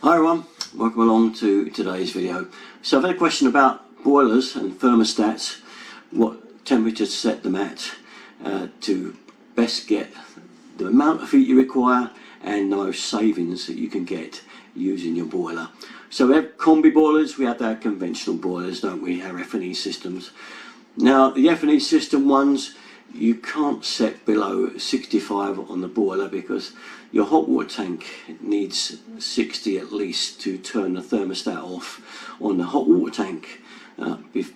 Hi everyone, welcome along to today's video. So I've had a question about boilers and thermostats, what temperature to set them at to best get the amount of heat you require and the most savings that you can get using your boiler. So we have combi boilers, we have our conventional boilers, don't we, our F&E systems. Now the F&E system ones, you can't set below 65 on the boiler because your hot water tank needs 60 at least to turn the thermostat off on the hot water tank,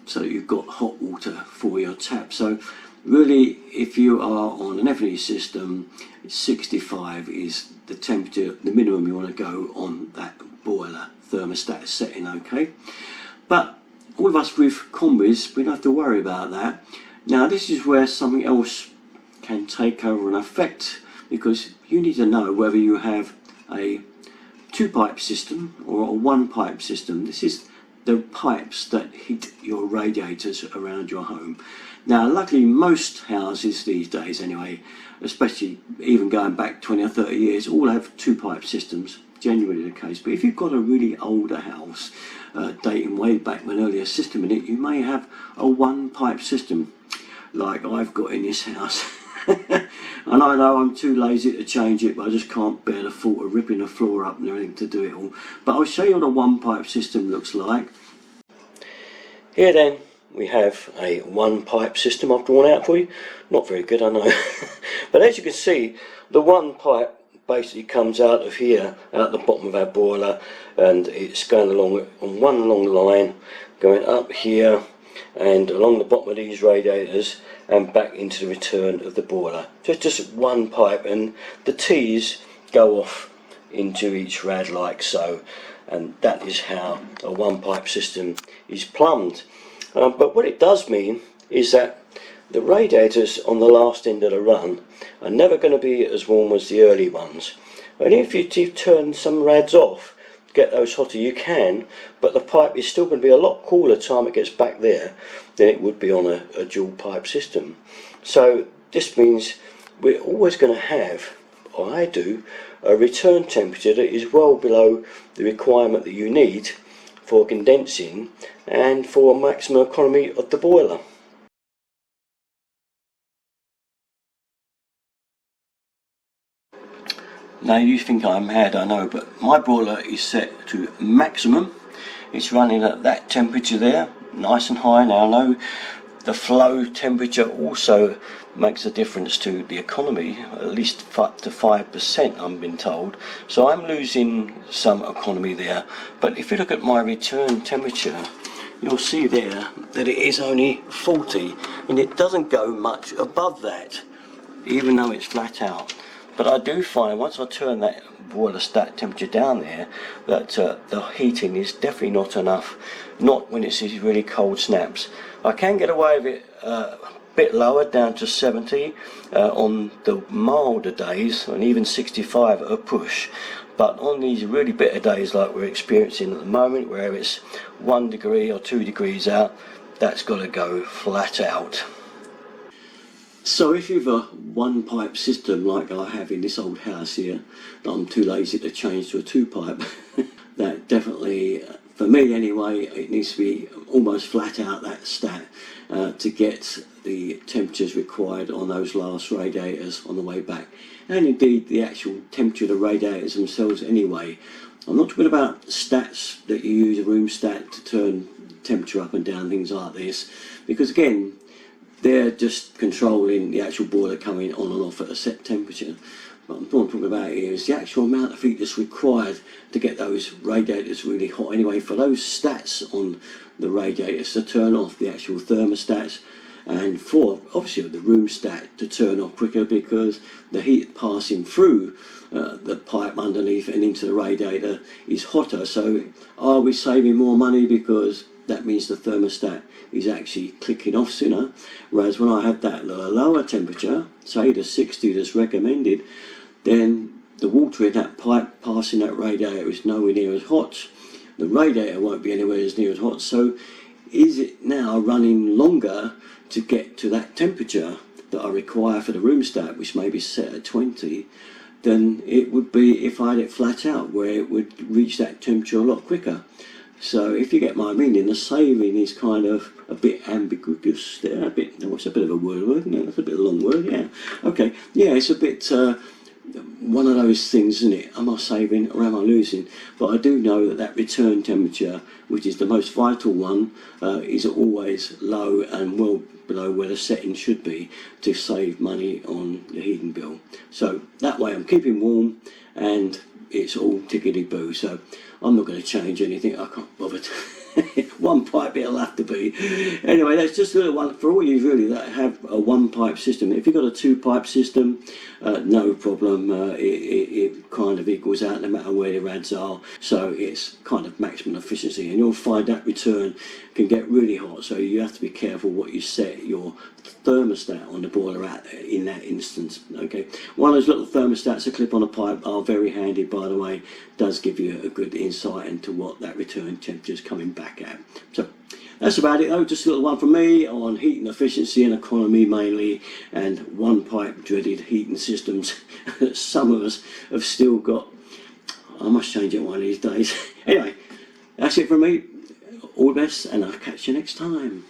so you've got hot water for your tap. So really, if you are on an F&E system, 65 is the temperature, the minimum you want to go on that boiler thermostat setting, okay? But with us with combis, we don't have to worry about that. Now this is where something else can take over and affect, because you need to know whether you have a two-pipe system or a one-pipe system. This is the pipes that heat your radiators around your home. Now luckily most houses these days anyway, especially even going back 20 or 30 years, all have two-pipe systems, generally the case. But if you've got a really older house, dating way back with an earlier system in it, you may have a one-pipe system like I've got in this house. And I know I'm too lazy to change it, but I just can't bear the thought of ripping the floor up and everything to do it all. But I'll show you what a one pipe system looks like. Here then we have a one pipe system I've drawn out for you. Not very good, I know. But as you can see, the one pipe basically comes out of here, out the bottom of our boiler, and it's going along on one long line, going up here and along the bottom of these radiators and back into the return of the boiler. So it's just one pipe, and the T's go off into each rad like so, and that is how a one pipe system is plumbed. But what it does mean is that the radiators on the last end of the run are never going to be as warm as the early ones, and if you turn some rads off, get those hotter, you can, but the pipe is still going to be a lot cooler time it gets back there than it would be on a dual pipe system. So this means we're always going to have, or I do, a return temperature that is well below the requirement that you need for condensing and for maximum economy of the boiler. Now you think I'm mad, I know, but my boiler is set to maximum. It's running at that temperature there, nice and high. Now I know the flow temperature also makes a difference to the economy, at least up to 5% I'm been told. So I'm losing some economy there. But if you look at my return temperature, you'll see there that it is only 40, and it doesn't go much above that, even though it's flat out. But I do find once I turn that boiler stat temperature down there that the heating is definitely not enough, not when it's these really cold snaps. I can get away with it a bit lower, down to 70 on the milder days, and even 65 at a push. But on these really bitter days like we're experiencing at the moment, where it's 1 degree or 2 degrees out, that's got to go flat out. So if you've a one pipe system like I have in this old house here, that I'm too lazy to change to a two pipe, that definitely, for me anyway, it needs to be almost flat out that stat to get the temperatures required on those last radiators on the way back. And indeed the actual temperature of the radiators themselves anyway. I'm not talking about stats that you use, a room stat to turn temperature up and down, things like this, because again, they're just controlling the actual boiler coming on and off at a set temperature. But what I'm talking about here is the actual amount of heat that's required to get those radiators really hot anyway, for those stats on the radiators to turn off, the actual thermostats, and for obviously the room stat to turn off quicker, because the heat passing through the pipe underneath and into the radiator is hotter. So are we saving more money because that means the thermostat is actually clicking off sooner? Whereas when I have that lower temperature, say the 60 that's recommended, then the water in that pipe passing that radiator is nowhere near as hot. The radiator won't be anywhere as near as hot. So is it now running longer to get to that temperature that I require for the room stat, which may be set at 20, than it would be if I had it flat out, where it would reach that temperature a lot quicker. So if you get my meaning, the saving is kind of a bit ambiguous there, what's a bit of a word, isn't it? That's a bit of a long word, yeah. Okay, yeah, it's a bit one of those things, isn't it? Am I saving or am I losing? But I do know that return temperature, which is the most vital one, is always low and well below where the setting should be to save money on the heating bill. So that way I'm keeping warm and it's all tickety-boo. So I'm not going to change anything. I can't bother to. One pipe it'll have to be. Anyway, that's just a little one for all you really that have a one pipe system. If you've got a two pipe system, no problem. It kind of equals out no matter where the rads are. So it's kind of maximum efficiency, and you'll find that return can get really hot. So you have to be careful what you set your thermostat on the boiler at in that instance. Okay, one of those little thermostats, a clip on a pipe, are very handy, by the way. Does give you a good insight into what that return temperature is coming back at. So that's about it though, just a little one from me on heating efficiency and economy mainly, and one pipe dreaded heating systems that some of us have still got. I must change it one of these days. Anyway, that's it from me. All the best, and I'll catch you next time.